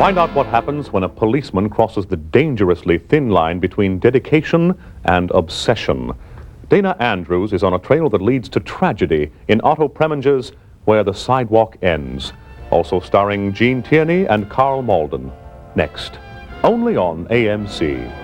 Find out what happens when a policeman crosses the dangerously thin line between dedication and obsession. Dana Andrews is on a trail that leads to tragedy in Otto Preminger's Where the Sidewalk Ends. Also starring Gene Tierney and Karl Malden. Next, only on AMC.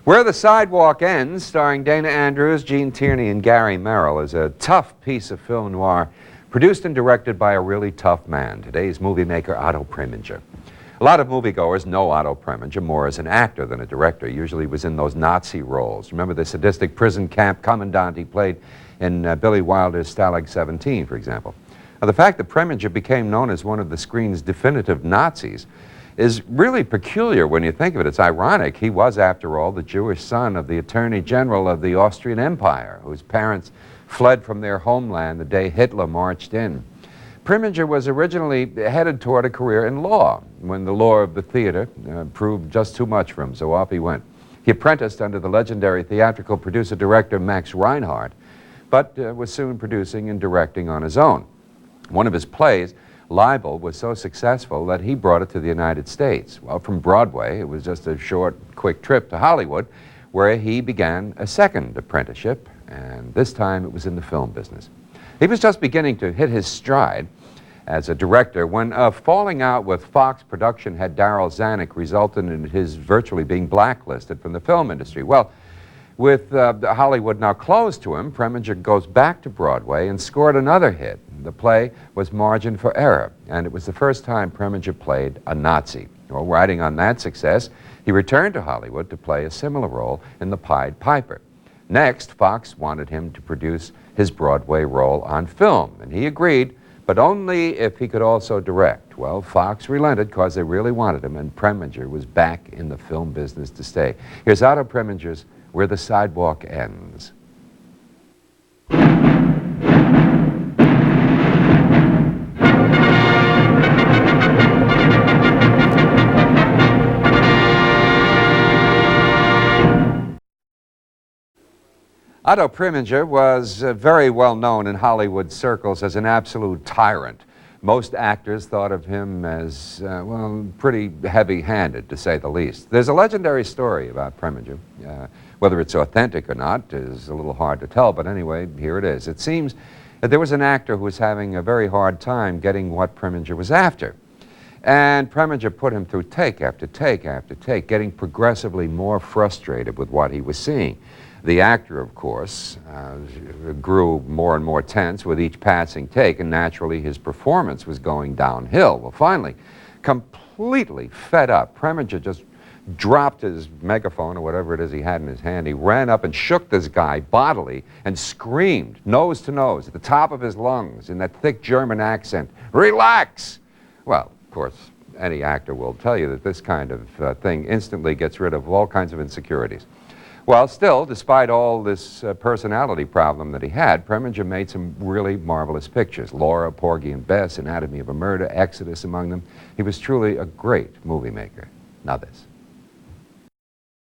Where the Sidewalk Ends, starring Dana Andrews, Gene Tierney, and Gary Merrill, is a tough piece of film noir produced and directed by a really tough man, today's movie maker Otto Preminger. A lot of moviegoers know Otto Preminger more as an actor than a director. Usually was in those Nazi roles. Remember the sadistic prison camp commandant he played in Billy Wilder's Stalag 17, for example. Now, the fact that Preminger became known as one of the screen's definitive Nazis is really peculiar when you think of it. It's ironic. He was, after all, the Jewish son of the Attorney General of the Austrian Empire, whose parents fled from their homeland the day Hitler marched in. Preminger was originally headed toward a career in law when the law of the theater proved just too much for him, so off he went. He apprenticed under the legendary theatrical producer-director Max Reinhardt, but was soon producing and directing on his own. One of his plays, Libel, was so successful that he brought it to the United States. Well, from Broadway, it was just a short, quick trip to Hollywood, where he began a second apprenticeship, and this time it was in the film business. He was just beginning to hit his stride as a director when a falling out with Fox production head Darryl Zanuck resulted in his virtually being blacklisted from the film industry. Well, with Hollywood now closed to him, Preminger goes back to Broadway and scored another hit. The play was Margin for Error, and it was the first time Preminger played a Nazi. Well, riding on that success, he returned to Hollywood to play a similar role in The Pied Piper. Next, Fox wanted him to produce his Broadway role on film, and he agreed, but only if he could also direct. Well, Fox relented because they really wanted him, and Preminger was back in the film business to stay. Here's Otto Preminger's Where the Sidewalk Ends. Otto Preminger was very well known in Hollywood circles as an absolute tyrant. Most actors thought of him as, well, pretty heavy-handed, to say the least. There's a legendary story about Preminger. Whether it's authentic or not is a little hard to tell, but anyway, here it is. It seems that there was an actor who was having a very hard time getting what Preminger was after. And Preminger put him through take after take after take, getting progressively more frustrated with what he was seeing. The actor, of course, grew more and more tense with each passing take, and naturally his performance was going downhill. Well, finally, completely fed up, Preminger just dropped his megaphone or whatever it is he had in his hand. He ran up and shook this guy bodily and screamed, nose to nose, at the top of his lungs in that thick German accent, "Relax!" Well, of course, any actor will tell you that this kind of thing instantly gets rid of all kinds of insecurities. Well, still, despite all this personality problem that he had, Preminger made some really marvelous pictures. Laura, Porgy and Bess, Anatomy of a Murder, Exodus among them. He was truly a great movie maker. Now this.